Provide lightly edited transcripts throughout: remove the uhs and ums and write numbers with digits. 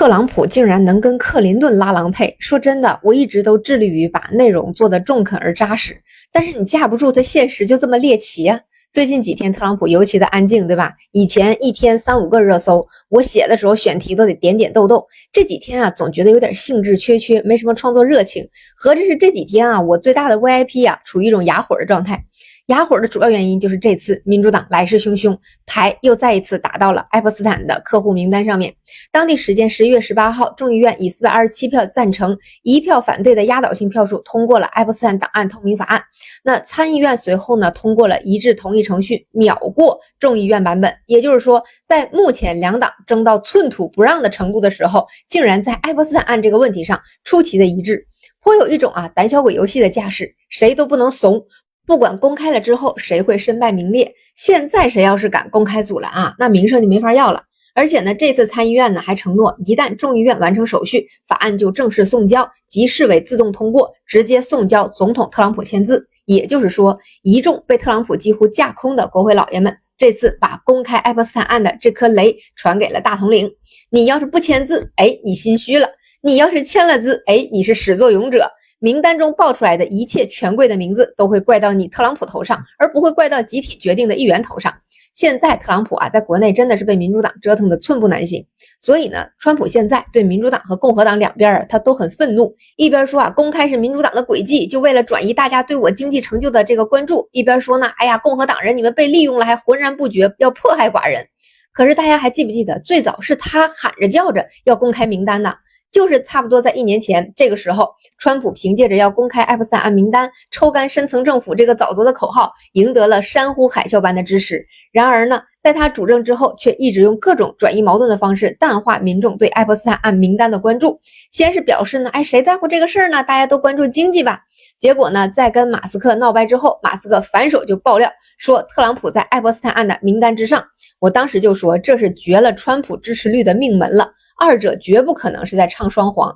特朗普竟然能跟克林顿拉郎配，说真的，我一直都致力于把内容做得中肯而扎实，但是你架不住他现实就这么猎奇啊。最近几天特朗普尤其的安静，对吧？以前一天3-5个热搜，我写的时候选题都得点点逗逗，这几天啊总觉得有点兴致缺，没什么创作热情，合着是这几天啊我最大的 VIP 啊处于一种哑火的状态。哑火的主要原因就是这次民主党来势汹汹，牌又再一次打到了爱泼斯坦的客户名单上面。当地时间11月18号，众议院以427票赞成1票反对的压倒性票数通过了爱泼斯坦档案透明法案。那参议院随后呢通过了一致同意程序，秒过众议院版本。也就是说，在目前两党争到寸土不让的程度的时候，竟然在爱泼斯坦案这个问题上出奇的一致，颇有一种胆小鬼游戏的架势，谁都不能怂。不管公开了之后谁会身败名裂，现在谁要是敢公开阻拦那名声就没法要了。而且呢，这次参议院呢还承诺，一旦众议院完成手续，法案就正式送交，即视为自动通过，直接送交总统特朗普签字。也就是说，一众被特朗普几乎架空的国会老爷们，这次把公开爱泼斯坦案的这颗雷传给了大统领。你要是不签字，你心虚了；你要是签了字，你是始作俑者。名单中爆出来的一切权贵的名字都会怪到你特朗普头上，而不会怪到集体决定的议员头上。现在特朗普在国内真的是被民主党折腾的寸步难行，所以呢，川普现在对民主党和共和党两边他都很愤怒，一边说公开是民主党的诡计，就为了转移大家对我经济成就的这个关注，一边说呢，共和党人你们被利用了，还浑然不觉，要迫害寡人。可是大家还记不记得，最早是他喊着叫着要公开名单呢？就是差不多在1年前，这个时候，川普凭借着要公开爱泼斯坦案名单、抽干深层政府这个沼泽的口号，赢得了山呼海啸般的支持。然而呢，在他主政之后，却一直用各种转移矛盾的方式淡化民众对爱泼斯坦案名单的关注。先是表示呢，谁在乎这个事儿呢？大家都关注经济吧。结果呢，在跟马斯克闹掰之后，马斯克反手就爆料说特朗普在爱泼斯坦案的名单之上。我当时就说，这是绝了川普支持率的命门了。二者绝不可能是在唱双簧，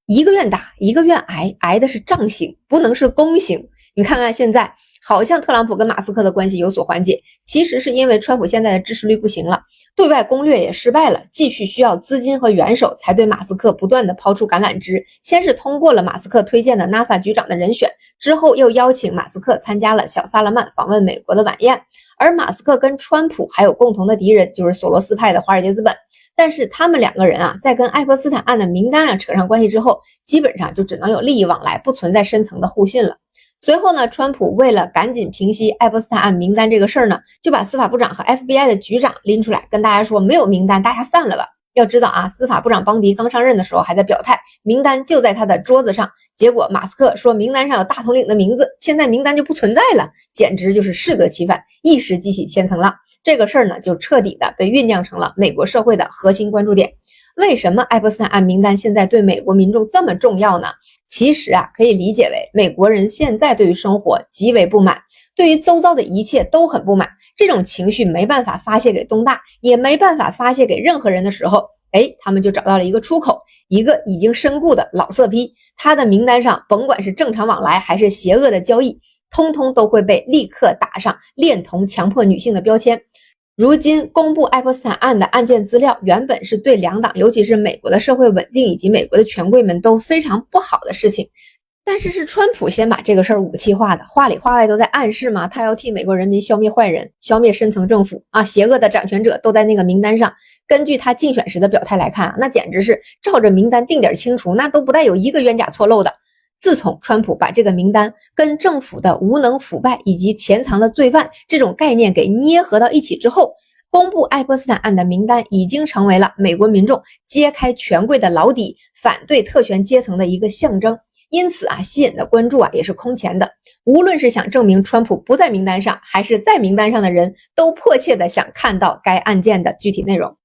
一个愿打一个愿挨，挨的是仗型，不能是攻型。你看看现在，好像特朗普跟马斯克的关系有所缓解，其实是因为川普现在的支持率不行了，对外攻略也失败了，继续需要资金和元首才对马斯克不断的抛出橄榄枝。先是通过了马斯克推荐的 NASA 局长的人选，之后又邀请马斯克参加了小萨勒曼访问美国的晚宴。而马斯克跟川普还有共同的敌人，就是索罗斯派的华尔街资本。但是他们两个人在跟爱泼斯坦案的名单扯上关系之后，基本上就只能有利益往来，不存在深层的互信了。随后呢，川普为了赶紧平息爱泼斯坦案名单这个事儿呢，就把司法部长和 FBI 的局长拎出来跟大家说，没有名单，大家散了吧。要知道司法部长邦迪刚上任的时候还在表态，名单就在他的桌子上，结果马斯克说名单上有大统领的名字，现在名单就不存在了，简直就是适得其反，一时激起千层浪。这个事儿呢，就彻底的被酝酿成了美国社会的核心关注点。为什么爱泼斯坦案名单现在对美国民众这么重要呢？其实可以理解为美国人现在对于生活极为不满，对于周遭的一切都很不满，这种情绪没办法发泄给东大，也没办法发泄给任何人的时候，他们就找到了一个出口，一个已经身故的老色批，他的名单上甭管是正常往来还是邪恶的交易，通通都会被立刻打上恋童强迫女性的标签。如今公布爱泼斯坦案的案件资料，原本是对两党，尤其是美国的社会稳定以及美国的权贵们都非常不好的事情。但是是川普先把这个事儿武器化的，话里话外都在暗示嘛，他要替美国人民消灭坏人，消灭深层政府邪恶的掌权者都在那个名单上。根据他竞选时的表态来看那简直是照着名单定点清除，那都不带有一个冤假错漏的。自从川普把这个名单跟政府的无能腐败以及潜藏的罪犯这种概念给捏合到一起之后，公布爱泼斯坦案的名单已经成为了美国民众揭开权贵的老底，反对特权阶层的一个象征。因此吸引的关注也是空前的。无论是想证明川普不在名单上，还是在名单上的人，都迫切的想看到该案件的具体内容。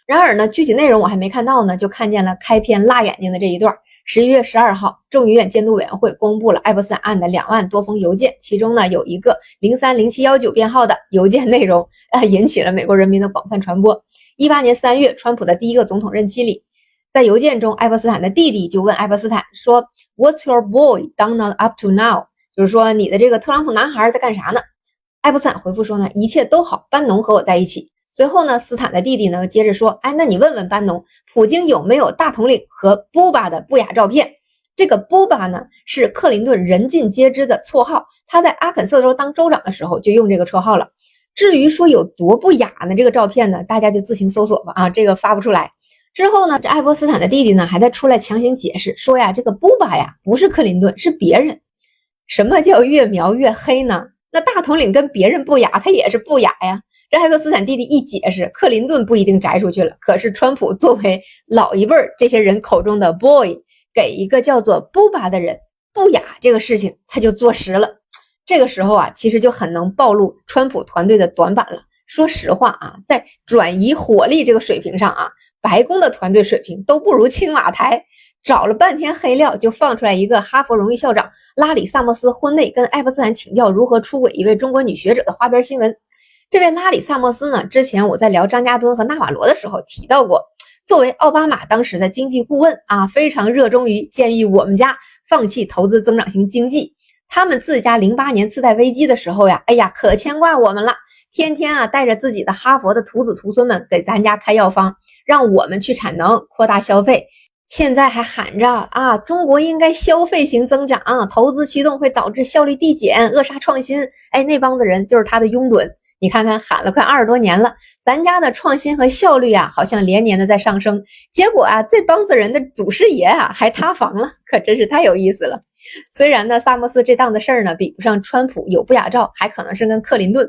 然而呢，具体内容我还没看到呢，就看见了开篇辣眼睛的这一段。11月12号，众议院监督委员会公布了爱泼斯坦案的2万多封邮件，其中呢有一个030719编号的邮件内容引起了美国人民的广泛传播。18年3月，川普的第一个总统任期里，在邮件中，爱泼斯坦的弟弟就问爱泼斯坦说 What's your boy done up to now？ 就是说你的这个特朗普男孩在干啥呢？爱泼斯坦回复说呢，一切都好，班农和我在一起。随后呢，斯坦的弟弟呢接着说，哎，那你问问班农，普京有没有大统领和布巴的不雅照片？这个布巴呢是克林顿人尽皆知的绰号，他在阿肯色州当州长的时候就用这个绰号了。至于说有多不雅呢，这个照片呢，大家就自行搜索吧啊，这个发不出来。之后呢，这爱泼斯坦的弟弟呢还在出来强行解释说呀，这个布巴呀不是克林顿，是别人。什么叫越描越黑呢？那大统领跟别人不雅，他也是不雅呀。这爱泼斯坦弟弟一解释，克林顿不一定摘出去了，可是川普作为老一辈这些人口中的 boy， 给一个叫做布巴的人不雅这个事情，他就坐实了。这个时候啊，其实就很能暴露川普团队的短板了。说实话啊，在转移火力这个水平上啊，白宫的团队水平都不如青瓦台。找了半天黑料，就放出来一个哈佛荣誉校长拉里·萨默斯婚内跟爱泼斯坦请教如何出轨一位中国女学者的花边新闻。这位拉里·萨默斯呢，之前我在聊张家墩和纳瓦罗的时候提到过，作为奥巴马当时的经济顾问啊，非常热衷于建议我们家放弃投资增长型经济。他们自家08年次贷危机的时候呀，哎呀，可牵挂我们了，天天啊带着自己的哈佛的徒子徒孙们给咱家开药方，让我们去产能扩大消费。现在还喊着啊，中国应该消费型增长，投资驱动会导致效率递减，扼杀创新。哎，那帮子人就是他的拥趸。你看看，喊了快20多年了，咱家的创新和效率啊，好像连年的在上升。结果啊，这帮子人的祖师爷啊，还塌房了，可真是太有意思了。虽然呢，萨默斯这档子事儿呢，比不上川普有不雅照，还可能是跟克林顿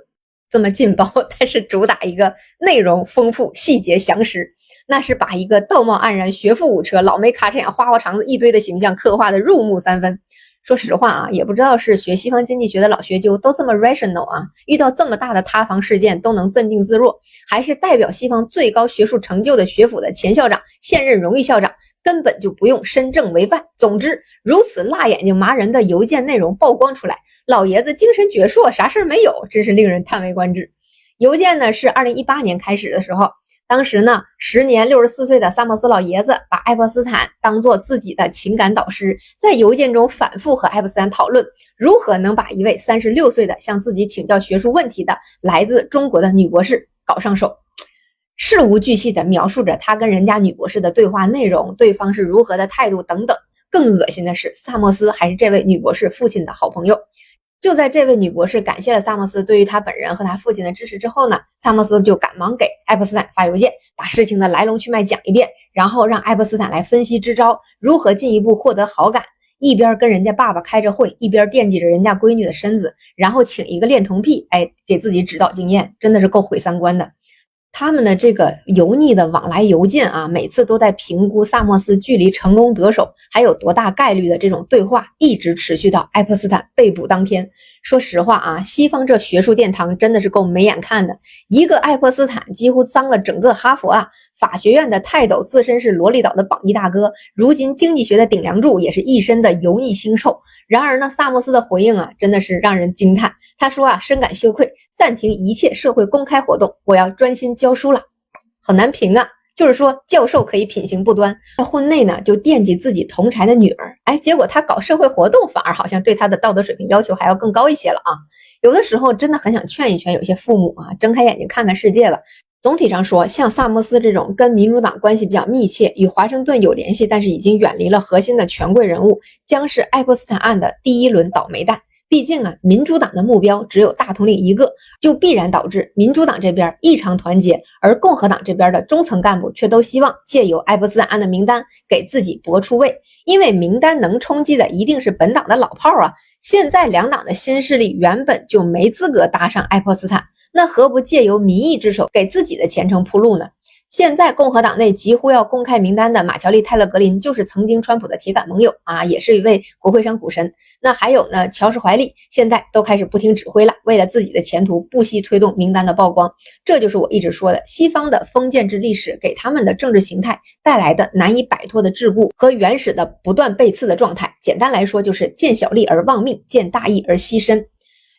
这么劲爆，但是主打一个内容丰富、细节详实，那是把一个道貌岸然、学富五车、老没卡眼、花花肠子一堆的形象刻画的入木三分。说实话啊，也不知道是学西方经济学的老学究都这么 rational 啊，遇到这么大的塌房事件都能镇定自若，还是代表西方最高学术成就的学府的前校长、现任荣誉校长根本就不用身正为范。总之，如此辣眼睛麻人的邮件内容曝光出来，老爷子精神矍铄，啥事儿没有，真是令人叹为观止。邮件呢是2018年开始的时候，当时呢，时年64岁的萨默斯老爷子把爱泼斯坦当作自己的情感导师，在邮件中反复和爱泼斯坦讨论如何能把一位36岁的向自己请教学术问题的来自中国的女博士搞上手，事无巨细地描述着他跟人家女博士的对话内容，对方是如何的态度等等。更恶心的是，萨默斯还是这位女博士父亲的好朋友。就在这位女博士感谢了萨默斯对于他本人和他父亲的支持之后呢，萨默斯就赶忙给爱泼斯坦发邮件，把事情的来龙去脉讲一遍，然后让爱泼斯坦来分析支招，如何进一步获得好感。一边跟人家爸爸开着会，一边惦记着人家闺女的身子，然后请一个恋童癖，哎，给自己指导经验，真的是够毁三观的。他们的这个油腻的往来邮件啊，每次都在评估萨默斯距离成功得手还有多大概率的这种对话，一直持续到爱泼斯坦被捕当天。说实话啊，西方这学术殿堂真的是够没眼看的，一个爱泼斯坦几乎脏了整个哈佛啊，法学院的泰斗自身是罗利岛的榜一大哥，如今经济学的顶梁柱也是一身的油腻腥臭。然而呢，萨默斯的回应啊，真的是让人惊叹。他说啊，深感羞愧，暂停一切社会公开活动，我要专心教书了。很难评啊，就是说教授可以品行不端，在婚内呢就惦记自己同柴的女儿，哎，结果他搞社会活动反而好像对他的道德水平要求还要更高一些了啊。有的时候真的很想劝一劝有些父母啊，睁开眼睛看看世界吧。总体上说，像萨默斯这种跟民主党关系比较密切，与华盛顿有联系，但是已经远离了核心的权贵人物，将是爱泼斯坦案的第一轮倒霉蛋。毕竟啊，民主党的目标只有大统领一个，就必然导致民主党这边异常团结，而共和党这边的中层干部却都希望借由爱泼斯坦案的名单给自己搏出位，因为名单能冲击的一定是本党的老炮啊。现在两党的新势力原本就没资格搭上爱泼斯坦，那何不借由民意之手给自己的前程铺路呢？现在共和党内几乎要公开名单的马乔丽·泰勒·格林就是曾经川普的铁杆盟友啊，也是一位国会山股神。那还有呢，乔什·怀利现在都开始不听指挥了，为了自己的前途不惜推动名单的曝光。这就是我一直说的，西方的封建制历史给他们的政治形态带来的难以摆脱的桎梏和原始的不断背刺的状态。简单来说，就是见小利而忘命，见大义而牺牲。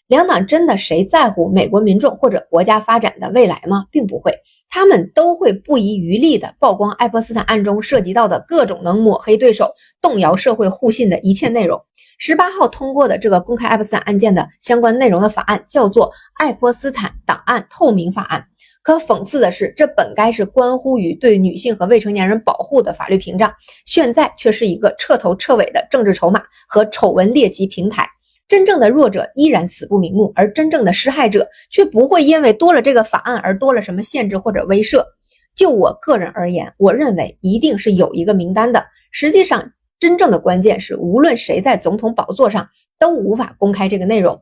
两党真的谁在乎美国民众或者国家发展的未来吗？并不会，他们都会不遗余力地曝光爱泼斯坦案中涉及到的各种能抹黑对手、动摇社会互信的一切内容。18号通过的这个公开爱泼斯坦案件的相关内容的法案叫做《爱泼斯坦档案透明法案》，可讽刺的是，这本该是关乎于对女性和未成年人保护的法律屏障，现在却是一个彻头彻尾的政治筹码和丑闻猎奇平台。真正的弱者依然死不瞑目，而真正的施害者却不会因为多了这个法案而多了什么限制或者威慑。就我个人而言，我认为一定是有一个名单的。实际上，真正的关键是，无论谁在总统宝座上，都无法公开这个内容，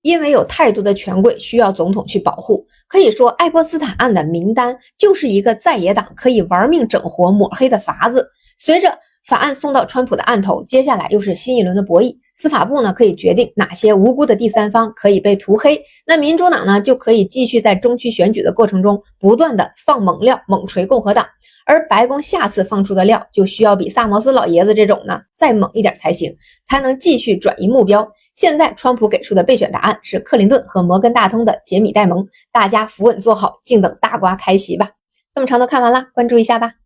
因为有太多的权贵需要总统去保护。可以说，爱泼斯坦案的名单就是一个在野党可以玩命整活抹黑的法子。随着法案送到川普的案头，接下来又是新一轮的博弈。司法部呢可以决定哪些无辜的第三方可以被涂黑，那民主党呢就可以继续在中期选举的过程中不断的放猛料，猛锤共和党。而白宫下次放出的料就需要比萨摩斯老爷子这种呢再猛一点才行，才能继续转移目标。现在川普给出的备选答案是克林顿和摩根大通的杰米戴蒙，大家扶稳坐好，静等大瓜开席吧。这么长都看完了，关注一下吧。